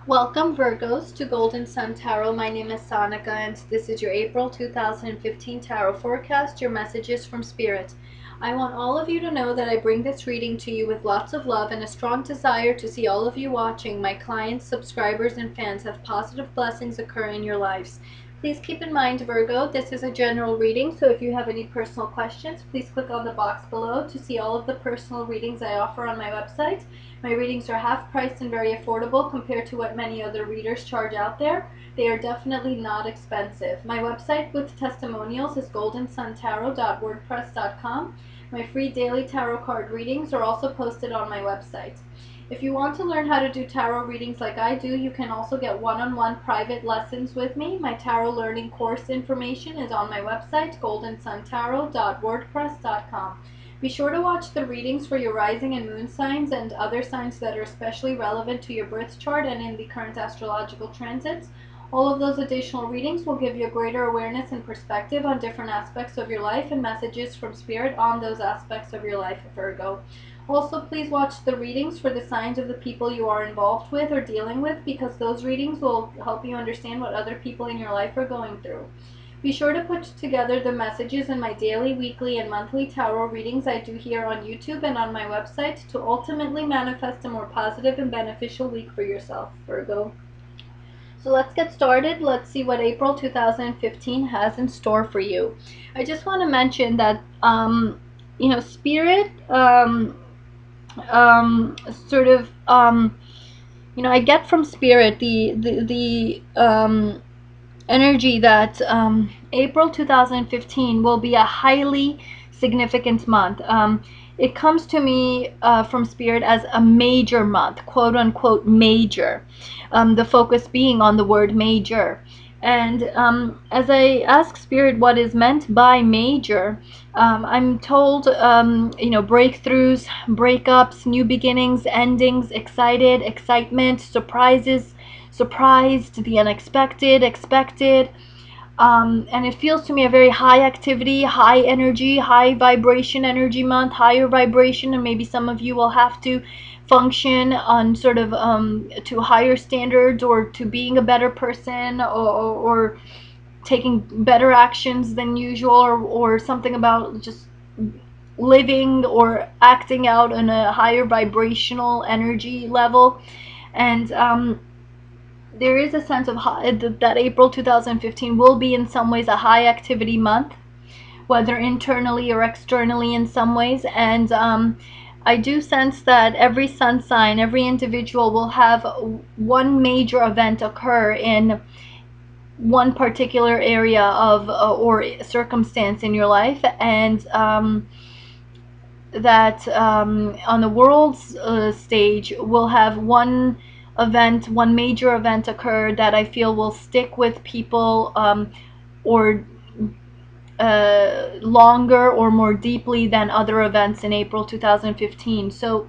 Welcome Virgos to Golden Sun Tarot. My name is Sanika and this is your April 2015 Tarot forecast, your messages from Spirit. I want all of you to know that I bring this reading to you with lots of love and a strong desire to see all of you watching, my clients, subscribers, and fans have positive blessings occur in your lives. Please keep in mind, Virgo, this is a general reading, so if you have any personal questions, please click on the box below to see all of the personal readings I offer on my website. My readings are half priced and very affordable compared to what many other readers charge out there. They are definitely not expensive. My website with testimonials is goldensuntarot.wordpress.com. My free daily tarot card readings are also posted on my website. If you want to learn how to do tarot readings like I do, you can also get one-on-one private lessons with me. My tarot learning course information is on my website, goldensuntarot.wordpress.com. Be sure to watch the readings for your rising and moon signs and other signs that are especially relevant to your birth chart and in the current astrological transits. All of those additional readings will give you a greater awareness and perspective on different aspects of your life and messages from Spirit on those aspects of your life, Virgo. Also, please watch the readings for the signs of the people you are involved with or dealing with, because those readings will help you understand what other people in your life are going through. Be sure to put together the messages in my daily, weekly, and monthly tarot readings I do here on YouTube and on my website to ultimately manifest a more positive and beneficial week for yourself, Virgo. So let's get started. Let's see what April 2015 has in store for you. I just want to mention that, Spirit sort of I get from Spirit the energy that April 2015 will be a highly significant month. It comes to me from Spirit as a major month, quote unquote major, the focus being on the word major. And as I ask Spirit what is meant by major, I'm told, breakthroughs, breakups, new beginnings, endings, excited, excitement, surprises, surprised, the unexpected, expected. And it feels to me a very high activity, high energy, high vibration energy month, higher vibration, and maybe some of you will have to function on sort of to higher standards or to being a better person or taking better actions than usual or something about just living or acting out on a higher vibrational energy level. And there is a sense of that April 2015 will be in some ways a high activity month, whether internally or externally in some ways. And I do sense that every sun sign, every individual will have one major event occur in one particular area of or circumstance in your life, and that on the world's stage we'll have one major event occur that I feel will stick with people or longer or more deeply than other events in April 2015. So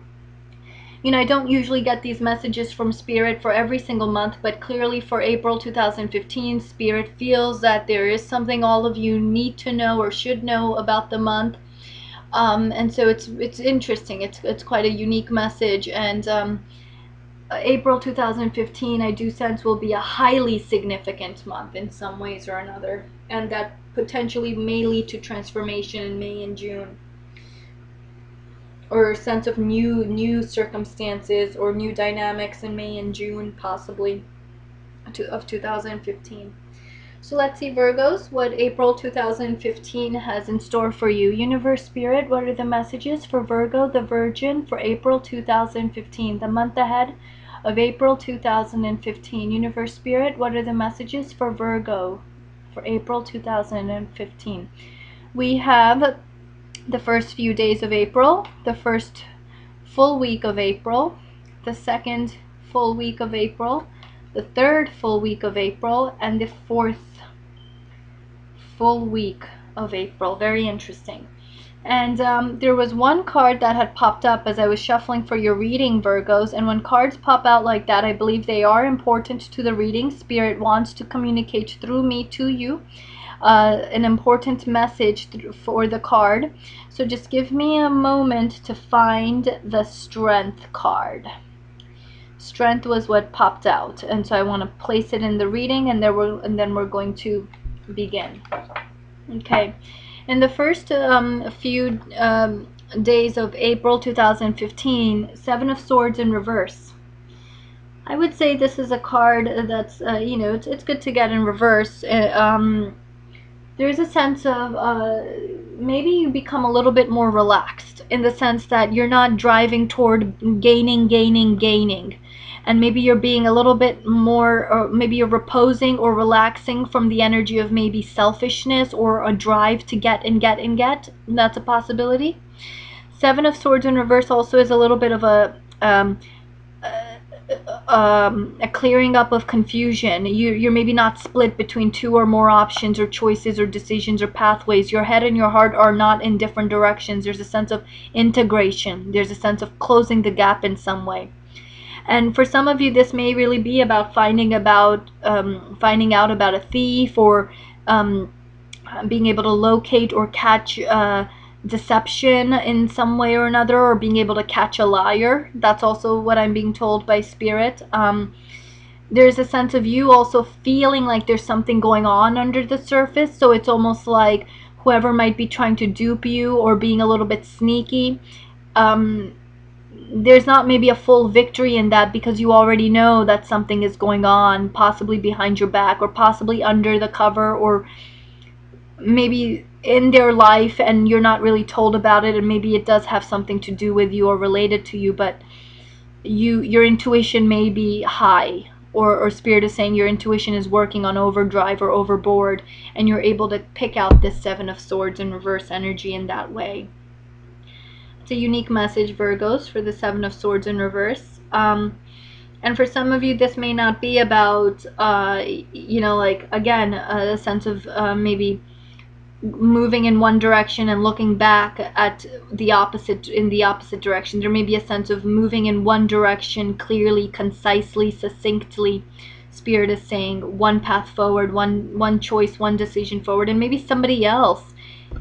I don't usually get these messages from Spirit for every single month, but clearly for April 2015, Spirit feels that there is something all of you need to know or should know about the month. And so it's interesting. It's quite a unique message. And April 2015, I do sense, will be a highly significant month in some ways or another, and that potentially may lead to transformation in May and June, or a sense of new circumstances or new dynamics in May and June, possibly, of 2015. So let's see, Virgos, what April 2015 has in store for you. Universe, Spirit, what are the messages for Virgo, the Virgin, for April 2015, the month ahead of April 2015. Universe, Spirit, what are the messages for Virgo for April 2015? We have the first few days of April, the first full week of April, the second full week of April, the third full week of April, and the fourth full week of April. Very interesting. And there was one card that had popped up as I was shuffling for your reading, Virgos. And when cards pop out like that, I believe they are important to the reading. Spirit wants to communicate through me to you an important message for the card. So just give me a moment to find the Strength card. Strength was what popped out, and so I want to place it in the reading, and then we're going to begin. Okay, in the first few days of April 2015, Seven of Swords in reverse. I would say this is a card that's you know, it's good to get in reverse. There's a sense of maybe you become a little bit more relaxed, in the sense that you're not driving toward gaining, and maybe you're being a little bit more, or maybe you're reposing or relaxing from the energy of maybe selfishness or a drive to get and get and get. That's a possibility. Seven of Swords in reverse also is a little bit of a clearing up of confusion. You're maybe not split between two or more options or choices or decisions or pathways. Your head and your heart are not in different directions. There's a sense of integration. There's a sense of closing the gap in some way. And for some of you, this may really be about finding out about a thief, or being able to locate or catch deception in some way or another, or being able to catch a liar. That's also what I'm being told by Spirit. There's a sense of you also feeling like there's something going on under the surface, so it's almost like whoever might be trying to dupe you or being a little bit sneaky, there's not maybe a full victory in that, because you already know that something is going on, possibly behind your back, or possibly under the cover, or maybe in their life and you're not really told about it, and maybe it does have something to do with you or related to you, but your intuition may be high, or Spirit is saying your intuition is working on overdrive or overboard, and you're able to pick out this Seven of Swords in reverse energy in that way. It's a unique message, Virgos, for the Seven of Swords in reverse. And for some of you, this may not be about, you know, like, again, a sense of maybe moving in one direction and looking back at the opposite, in the opposite direction. There may be a sense of moving in one direction clearly, concisely, succinctly. Spirit is saying one path forward, one choice, one decision forward, and maybe somebody else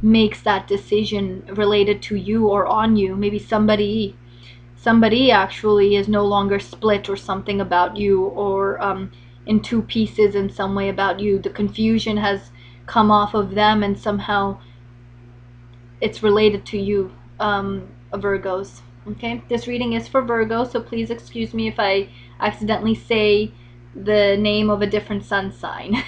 makes that decision related to you or on you. Maybe somebody actually is no longer split or something about you, or in two pieces in some way about you. The confusion has come off of them, and somehow it's related to you, Virgos. Okay, this reading is for Virgo, so please excuse me if I accidentally say the name of a different sun sign.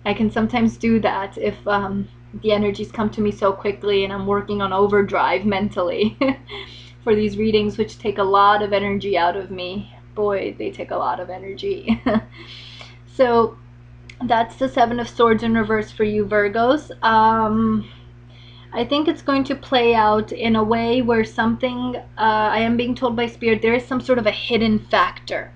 I can sometimes do that if the energies come to me so quickly and I'm working on overdrive mentally for these readings, which take a lot of energy out of me. Boy, they take a lot of energy. So that's the Seven of Swords in reverse for you, Virgos. I think it's going to play out in a way where something, I am being told by Spirit, there is some sort of a hidden factor.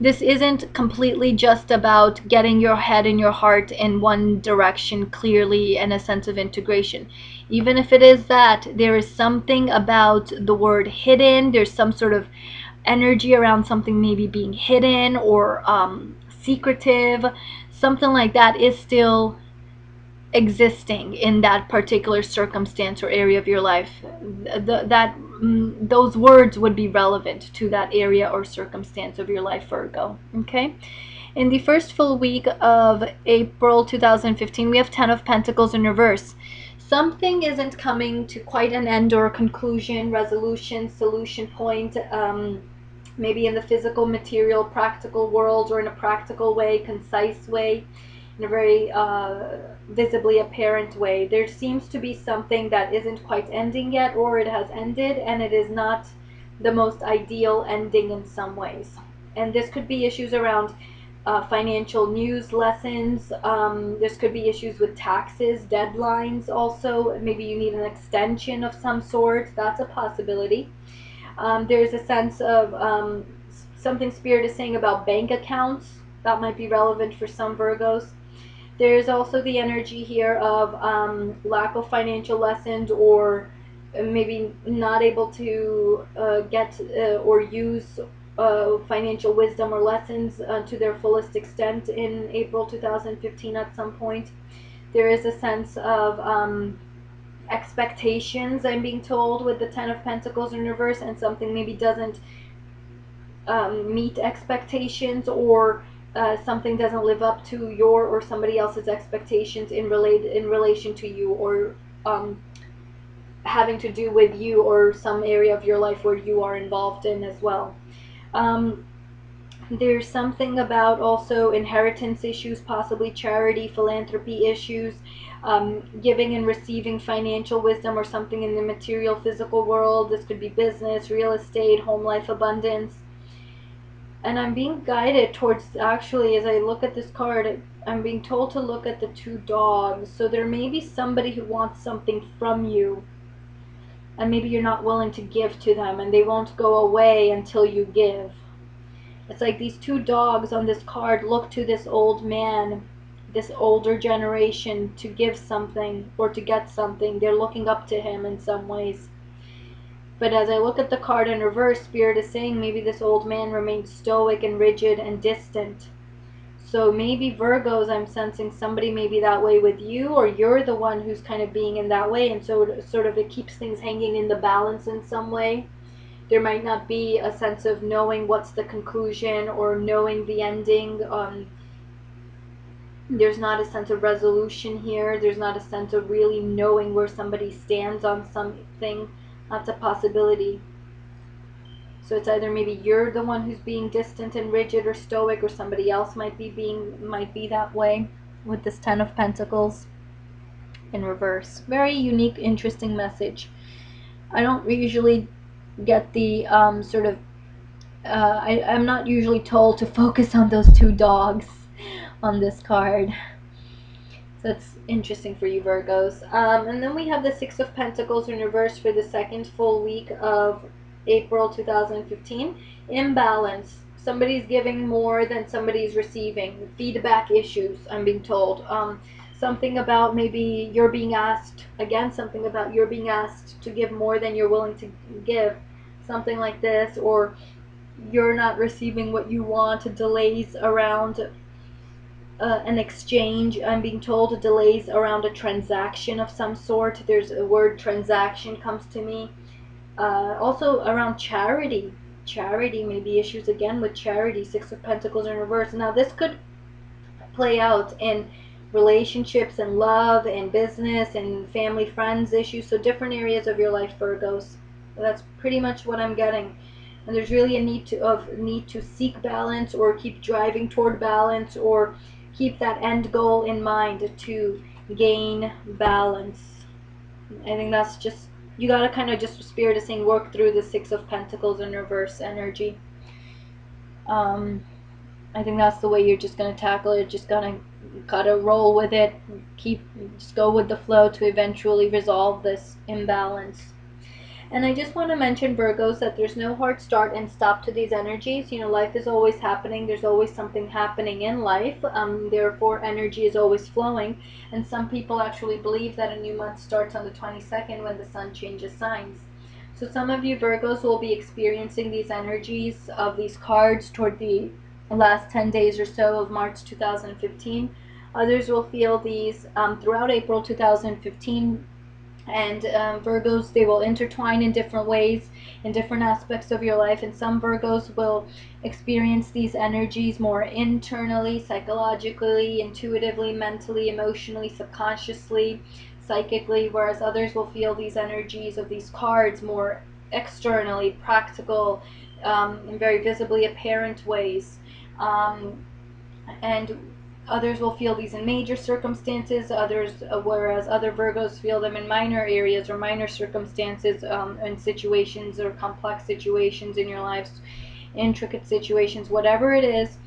This isn't completely just about getting your head and your heart in one direction clearly and a sense of integration. Even if it is that, there is something about the word hidden. There's some sort of energy around something maybe being hidden, or secretive. Something like that is still existing in that particular circumstance or area of your life. Those words would be relevant to that area or circumstance of your life, Virgo. Okay, in the first full week of April 2015, we have 10 of Pentacles in reverse. Something isn't coming to quite an end or a conclusion, resolution, solution point, maybe in the physical, material, practical world, or in a practical way, concise way, in a very visibly apparent way. There seems to be something that isn't quite ending yet, or it has ended and it is not the most ideal ending in some ways. And this could be issues around financial news lessons. This could be issues with taxes, deadlines also. Maybe you need an extension of some sort. That's a possibility. There's a sense of something Spirit is saying about bank accounts. That might be relevant for some Virgos. There's also the energy here of lack of financial lessons, or maybe not able to get or use financial wisdom or lessons to their fullest extent in April 2015 at some point. There is a sense of expectations, I'm being told, with the Ten of Pentacles in reverse, and something maybe doesn't meet expectations, or something doesn't live up to your or somebody else's expectations in relation to you, or having to do with you or some area of your life where you are involved in as well. Um, there's something about also inheritance issues, possibly charity, philanthropy issues, giving and receiving financial wisdom or something in the material physical world. This could be business, real estate, home life abundance. And I'm being guided towards, actually, as I look at this card, I'm being told to look at the two dogs. So there may be somebody who wants something from you, and maybe you're not willing to give to them, and they won't go away until you give. It's like these two dogs on this card look to this old man, this older generation, to give something or to get something. They're looking up to him in some ways. But as I look at the card in reverse, Spirit is saying maybe this old man remains stoic and rigid and distant. So maybe Virgos, I'm sensing somebody may be that way with you, or you're the one who's kind of being in that way, and so sort of it keeps things hanging in the balance in some way. There might not be a sense of knowing what's the conclusion or knowing the ending. There's not a sense of resolution here. There's not a sense of really knowing where somebody stands on something. That's a possibility. So it's either maybe you're the one who's being distant and rigid or stoic, or somebody else might be that way with this Ten of Pentacles in reverse. Very unique, interesting message. I don't usually get the sort of I'm not usually told to focus on those two dogs on this card. So that's interesting for you, Virgos. And then we have the Six of Pentacles in reverse for the second full week of April 2015. Imbalance. Somebody's giving more than somebody's receiving. Feedback issues, I'm being told. Something about maybe you're being asked, again, something about you're being asked to give more than you're willing to give. Something like this, or you're not receiving what you want, delays around an exchange. I'm being told delays around a transaction of some sort. There's a word transaction comes to me. Also around charity. Charity, maybe issues again with charity. Six of Pentacles in reverse. Now this could play out in relationships and love and business and family, friends issues. So different areas of your life, Virgos. That's pretty much what I'm getting. And there's really a need to seek balance, or keep driving toward balance, or keep that end goal in mind to gain balance. I think that's just, you gotta kind of, just Spirit is saying, work through the Six of Pentacles in reverse energy. I think that's the way you're just gonna tackle it. Just gonna gotta roll with it. Just go with the flow to eventually resolve this imbalance. And I just want to mention, Virgos, that there's no hard start and stop to these energies. You know, life is always happening. There's always something happening in life. Therefore, energy is always flowing. And some people actually believe that a new month starts on the 22nd when the sun changes signs. So some of you Virgos will be experiencing these energies of these cards toward the last 10 days or so of March 2015. Others will feel these throughout April 2015. And Virgos, they will intertwine in different ways in different aspects of your life, and some Virgos will experience these energies more internally, psychologically, intuitively, mentally, emotionally, subconsciously, psychically, whereas others will feel these energies of these cards more externally, practical, in very visibly apparent ways. And others will feel these in major circumstances, whereas other Virgos feel them in minor areas or minor circumstances, in situations or complex situations in your lives, intricate situations, whatever it is.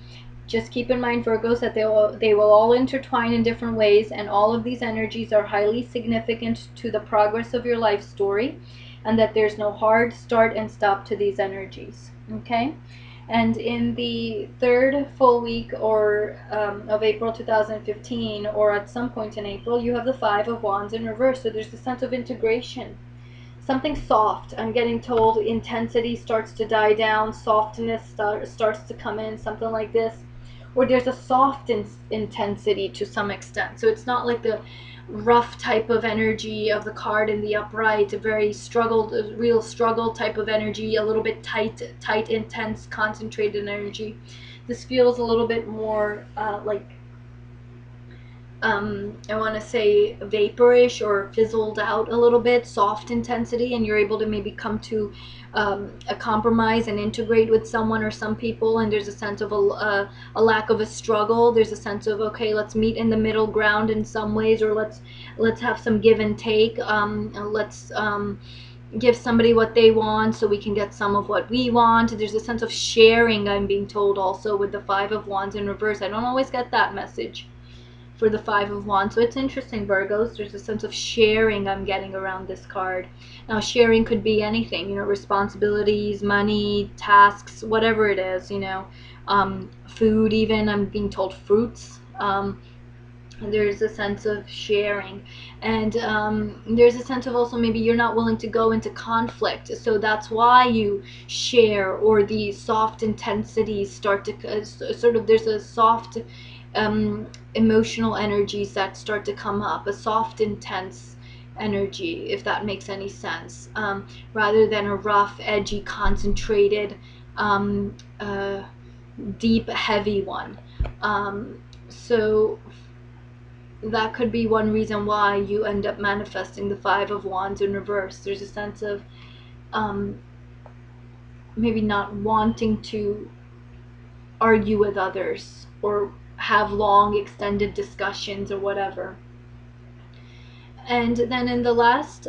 Just keep in mind, Virgos, that they will all intertwine in different ways, and all of these energies are highly significant to the progress of your life story, and that there's no hard start and stop to these energies. Okay? And in the third full week of April 2015, or at some point in April, you have the Five of Wands in reverse. So there's a sense of integration. Something soft. I'm getting told intensity starts to die down, softness starts to come in, something like this. Or there's a soft intensity to some extent. So it's not like the rough type of energy of the card in the upright, a very struggled, a real struggle type of energy, a little bit tight, intense, concentrated energy. This feels a little bit more like I want to say vaporish or fizzled out a little bit, soft intensity, and you're able to maybe come to a compromise and integrate with someone or some people, and there's a sense of a lack of a struggle. There's a sense of, okay, let's meet in the middle ground in some ways, or let's have some give and take. Let's give somebody what they want so we can get some of what we want. There's a sense of sharing, I'm being told, also with the Five of Wands in reverse. I don't always get that message for the Five of Wands. So it's interesting, Virgos. There's a sense of sharing I'm getting around this card. Now, sharing could be anything, you know, responsibilities, money, tasks, whatever it is, you know, food even. I'm being told fruits. There's a sense of sharing, and there's a sense of also maybe you're not willing to go into conflict, so that's why you share, or the soft intensities start to sort of, there's a soft emotional energies that start to come up, a soft intense energy, if that makes any sense, rather than a rough, edgy, concentrated, deep, heavy one. So that could be one reason why you end up manifesting the Five of Wands in reverse. There's a sense of maybe not wanting to argue with others or have long extended discussions or whatever. And then in the last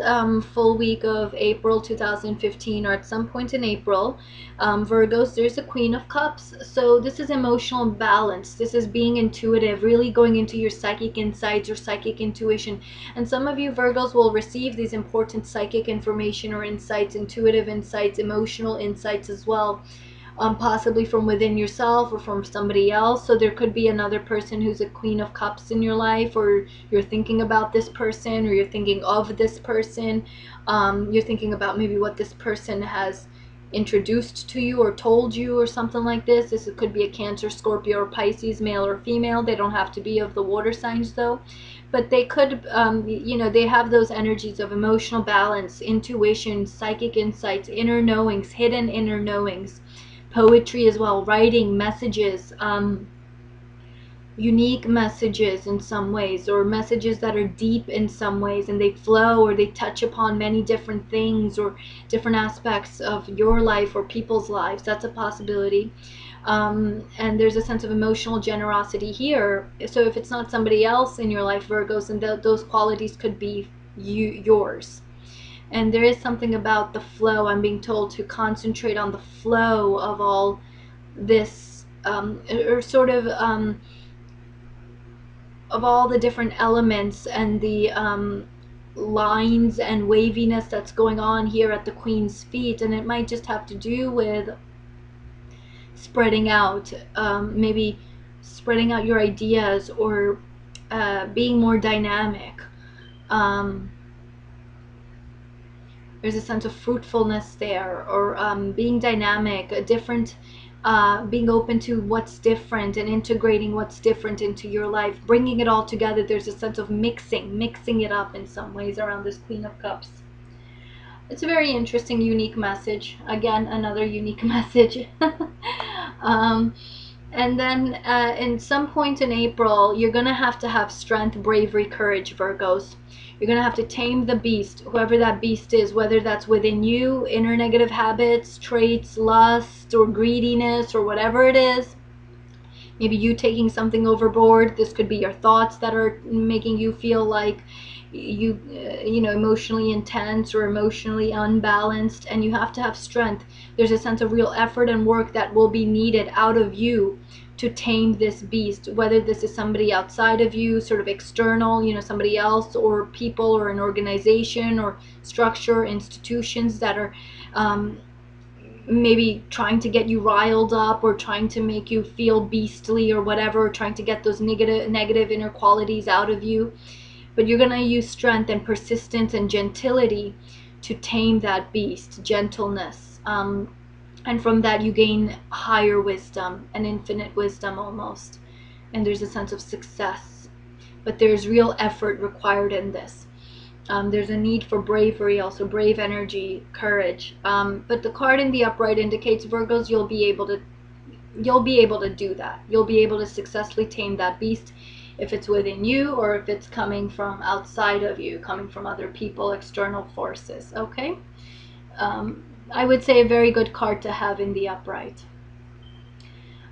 full week of April 2015, or at some point in April, Virgos, there's a Queen of Cups. So this is emotional balance. This is being intuitive, really going into your psychic insights or psychic intuition. And some of you Virgos will receive these important psychic information or insights, intuitive insights, emotional insights as well. Possibly from within yourself or from somebody else. So there could be another person who's a Queen of Cups in your life, or you're thinking about this person, or you're thinking of this person. You're thinking about maybe what this person has introduced to you or told you or something like this. This could be a Cancer, Scorpio, or Pisces, male or female. They don't have to be of the water signs though. But they could, you know, they have those energies of emotional balance, intuition, psychic insights, inner knowings, hidden inner knowings. Poetry as well, writing, messages, unique messages in some ways, or messages that are deep in some ways, and they flow or they touch upon many different things or different aspects of your life or people's lives. That's a possibility. And there's a sense of emotional generosity here. So if it's not somebody else in your life, Virgos, and those qualities could be yours. And there is something about the flow. I'm being told to concentrate on the flow of all this, or sort of all the different elements and the lines and waviness that's going on here at the Queen's feet. And it might just have to do with spreading out, maybe spreading out your ideas, or being more dynamic. There's a sense of fruitfulness there, or being dynamic, a different, being open to what's different and integrating what's different into your life, bringing it all together. There's a sense of mixing it up in some ways around this Queen of Cups. It's a very interesting, unique message. Again, another unique message. And then in some point in April, you're going to have strength, bravery, courage, Virgos. You're going to have to tame the beast, whoever that beast is, whether that's within you, inner negative habits, traits, lust, or greediness, or whatever it is. Maybe you taking something overboard. This could be your thoughts that are making you feel like you know, emotionally intense or emotionally unbalanced, and you have to have strength. There's a sense of real effort and work that will be needed out of you to tame this beast, whether this is somebody outside of you, sort of external, you know, somebody else, or people, or an organization or structure, institutions that are maybe trying to get you riled up, or trying to make you feel beastly or whatever, trying to get those negative inner qualities out of you. But you're going to use strength and persistence and gentility to tame that beast, gentleness. And from that you gain higher wisdom, and infinite wisdom almost. And there's a sense of success. but there's real effort required in this. There's a need for bravery, also brave energy, courage. But the card in the upright indicates, Virgos, you'll be able to do that. You'll be able to successfully tame that beast, if it's within you or if it's coming from outside of you, coming from other people, external forces. Okay. I would say a very good card to have in the upright.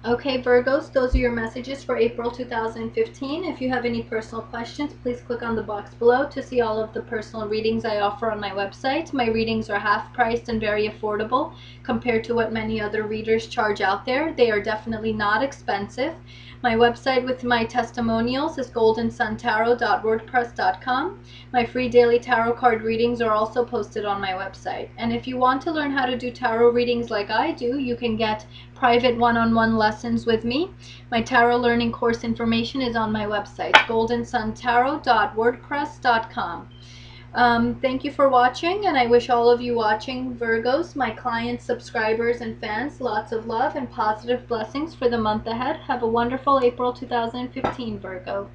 Okay, Virgos, those are your messages for April 2015. If you have any personal questions, please click on the box below to see all of the personal readings I offer on my website. My readings are half priced and very affordable compared to what many other readers charge out there. They are definitely not expensive. My website with my testimonials is goldensuntarot.wordpress.com. My free daily tarot card readings are also posted on my website. And if you want to learn how to do tarot readings like I do, you can get private one-on-one lessons with me. My tarot learning course information is on my website, goldensuntarot.wordpress.com. Thank you for watching, and I wish all of you watching, Virgos, my clients, subscribers, and fans, lots of love and positive blessings for the month ahead. Have a wonderful April 2015, Virgo.